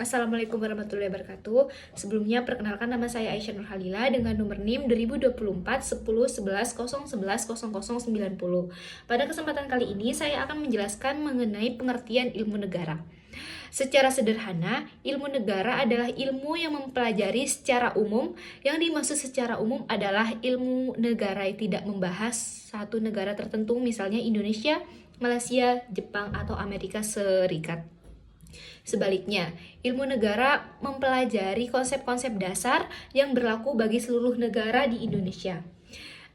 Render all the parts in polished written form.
Assalamualaikum warahmatullahi wabarakatuh. Sebelumnya perkenalkan nama saya Aisyah Nurhalila dengan nomor NIM 2024 10 11 011 0090. Pada kesempatan kali ini saya akan menjelaskan mengenai pengertian ilmu negara. Secara sederhana, ilmu negara adalah ilmu yang mempelajari secara umum. Yang dimaksud secara umum adalah ilmu negara yang tidak membahas satu negara tertentu, misalnya Indonesia, Malaysia, Jepang, atau Amerika Serikat. Sebaliknya, ilmu negara mempelajari konsep-konsep dasar yang berlaku bagi seluruh negara di Indonesia.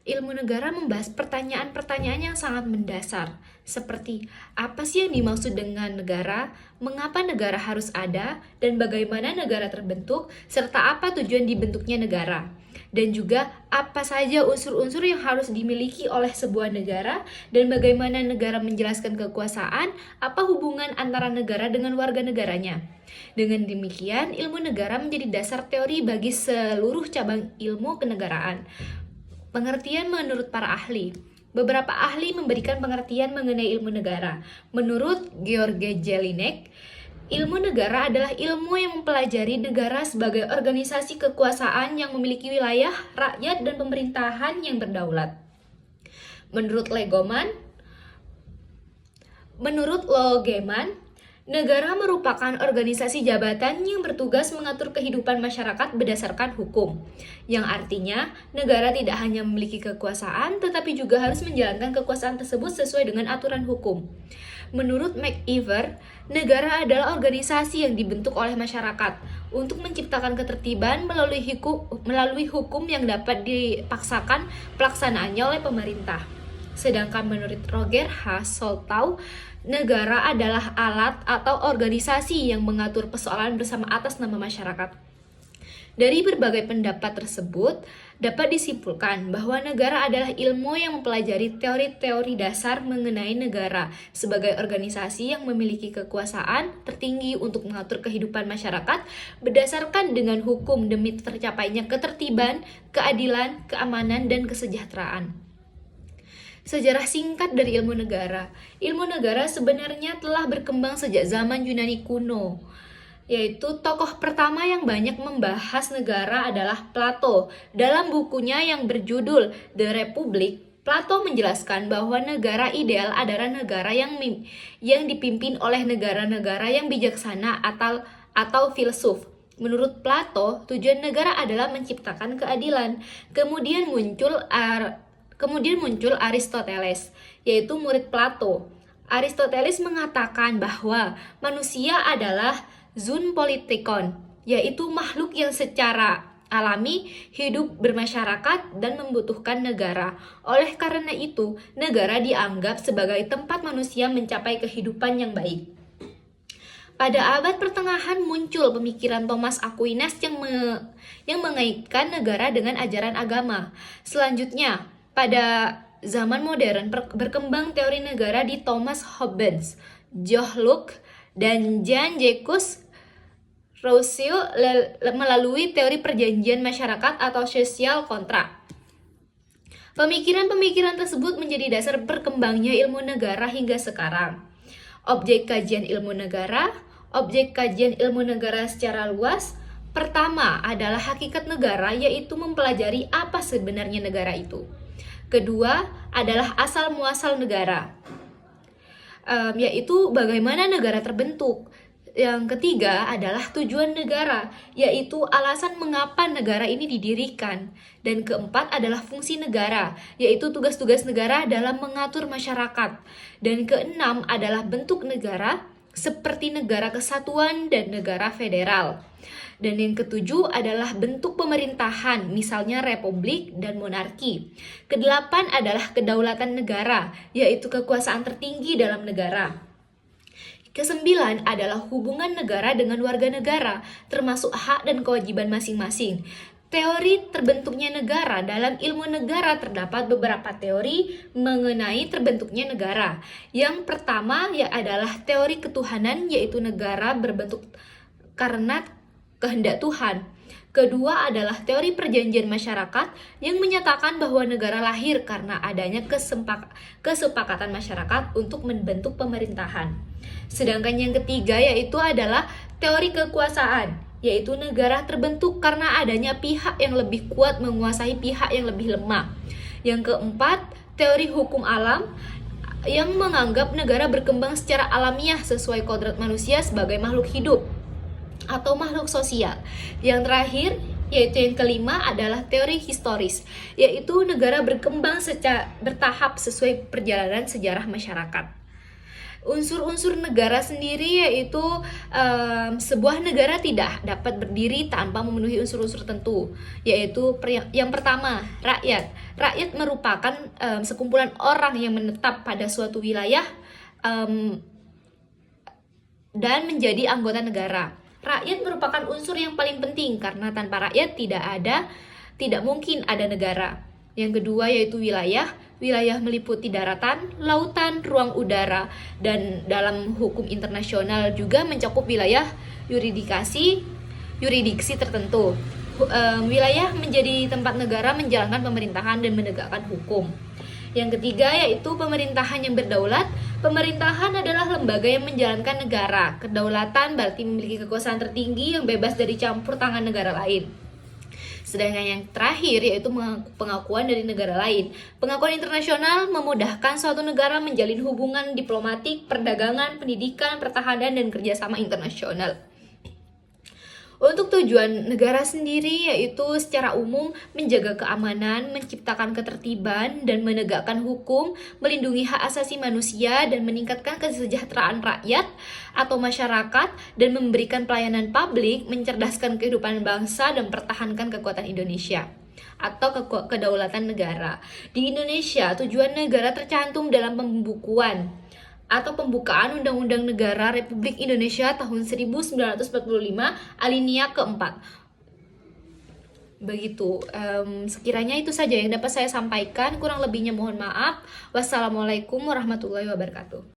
Ilmu negara membahas pertanyaan-pertanyaan yang sangat mendasar, seperti apa sih yang dimaksud dengan negara, mengapa negara harus ada, dan bagaimana negara terbentuk, serta apa tujuan dibentuknya negara. Dan juga apa saja unsur-unsur yang harus dimiliki oleh sebuah negara, dan bagaimana negara menjelaskan kekuasaan, apa hubungan antara negara dengan warga negaranya. Dengan demikian, ilmu negara menjadi dasar teori bagi seluruh cabang ilmu kenegaraan. Pengertian menurut para ahli. Beberapa ahli memberikan pengertian mengenai ilmu negara. Menurut George Jelinek, ilmu negara adalah ilmu yang mempelajari negara sebagai organisasi kekuasaan yang memiliki wilayah, rakyat, dan pemerintahan yang berdaulat. Menurut Logeman, negara merupakan organisasi jabatan yang bertugas mengatur kehidupan masyarakat berdasarkan hukum, yang artinya negara tidak hanya memiliki kekuasaan, tetapi juga harus menjalankan kekuasaan tersebut sesuai dengan aturan hukum. Menurut McIver, negara adalah organisasi yang dibentuk oleh masyarakat untuk menciptakan ketertiban melalui hukum yang dapat dipaksakan pelaksanaannya oleh pemerintah. Sedangkan menurut Roger H. Soltau, negara adalah alat atau organisasi yang mengatur persoalan bersama atas nama masyarakat. Dari berbagai pendapat tersebut, dapat disimpulkan bahwa negara adalah ilmu yang mempelajari teori-teori dasar mengenai negara sebagai organisasi yang memiliki kekuasaan tertinggi untuk mengatur kehidupan masyarakat berdasarkan dengan hukum demi tercapainya ketertiban, keadilan, keamanan, dan kesejahteraan. Sejarah singkat dari ilmu negara. Ilmu negara sebenarnya telah berkembang sejak zaman Yunani kuno, yaitu tokoh pertama yang banyak membahas negara adalah Plato. Dalam bukunya yang berjudul The Republic, Plato menjelaskan bahwa negara ideal adalah negara yang dipimpin oleh negara-negara yang bijaksana atau filsuf. Menurut Plato, tujuan negara adalah menciptakan keadilan. Kemudian muncul Aristoteles, yaitu murid Plato. Aristoteles mengatakan bahwa manusia adalah zoon politikon, yaitu makhluk yang secara alami hidup bermasyarakat dan membutuhkan negara. Oleh karena itu, negara dianggap sebagai tempat manusia mencapai kehidupan yang baik. Pada abad pertengahan muncul pemikiran Thomas Aquinas yang mengaitkan negara dengan ajaran agama. Selanjutnya, pada zaman modern berkembang teori negara di Thomas Hobbes, John Locke, dan Jean-Jacques Rousseau melalui teori perjanjian masyarakat atau social contract. Pemikiran-pemikiran tersebut menjadi dasar berkembangnya ilmu negara hingga sekarang. Objek kajian ilmu negara secara luas. Pertama adalah hakikat negara, yaitu mempelajari apa sebenarnya negara itu. Kedua adalah asal-muasal negara, yaitu bagaimana negara terbentuk. Yang ketiga adalah tujuan negara, yaitu alasan mengapa negara ini didirikan. Dan keempat adalah fungsi negara, yaitu tugas-tugas negara dalam mengatur masyarakat. Dan keenam adalah bentuk negara, seperti negara kesatuan dan negara federal. Dan yang ketujuh adalah bentuk pemerintahan, misalnya republik dan monarki. Kedelapan adalah kedaulatan negara, yaitu kekuasaan tertinggi dalam negara. Kesembilan adalah hubungan negara dengan warga negara, termasuk hak dan kewajiban masing-masing. Teori terbentuknya negara. Dalam ilmu negara terdapat beberapa teori mengenai terbentuknya negara. Yang pertama adalah teori ketuhanan, yaitu negara berbentuk karena kehendak Tuhan. Kedua adalah teori perjanjian masyarakat yang menyatakan bahwa negara lahir karena adanya kesepakatan masyarakat untuk membentuk pemerintahan. Sedangkan yang ketiga yaitu adalah teori kekuasaan, yaitu negara terbentuk karena adanya pihak yang lebih kuat menguasai pihak yang lebih lemah. Yang keempat, teori hukum alam yang menganggap negara berkembang secara alamiah sesuai kodrat manusia sebagai makhluk hidup atau makhluk sosial. Yang terakhir, yaitu yang kelima adalah teori historis, yaitu negara berkembang secara bertahap sesuai perjalanan sejarah masyarakat. Unsur-unsur negara sendiri yaitu sebuah negara tidak dapat berdiri tanpa memenuhi unsur-unsur tertentu, yaitu yang pertama, rakyat. Rakyat merupakan sekumpulan orang yang menetap pada suatu wilayah dan menjadi anggota negara. Rakyat merupakan unsur yang paling penting karena tanpa rakyat tidak mungkin ada negara. Yang kedua yaitu wilayah. Wilayah meliputi daratan, lautan, ruang udara, dan dalam hukum internasional juga mencakup wilayah yuridiksi tertentu. Wilayah menjadi tempat negara menjalankan pemerintahan dan menegakkan hukum. Yang ketiga yaitu pemerintahan yang berdaulat. Pemerintahan adalah lembaga yang menjalankan negara. Kedaulatan berarti memiliki kekuasaan tertinggi yang bebas dari campur tangan negara lain. Sedangkan yang terakhir yaitu pengakuan dari negara lain. Pengakuan internasional memudahkan suatu negara menjalin hubungan diplomatik, perdagangan, pendidikan, pertahanan, dan kerjasama internasional. Untuk tujuan negara sendiri yaitu secara umum menjaga keamanan, menciptakan ketertiban, dan menegakkan hukum, melindungi hak asasi manusia, dan meningkatkan kesejahteraan rakyat atau masyarakat, dan memberikan pelayanan publik, mencerdaskan kehidupan bangsa, dan pertahankan kekuatan Indonesia atau kedaulatan negara. Di Indonesia, tujuan negara tercantum dalam pembukaan Undang-Undang Negara Republik Indonesia tahun 1945 alinea keempat. Begitu, sekiranya itu saja yang dapat saya sampaikan, kurang lebihnya mohon maaf. Wassalamualaikum warahmatullahi wabarakatuh.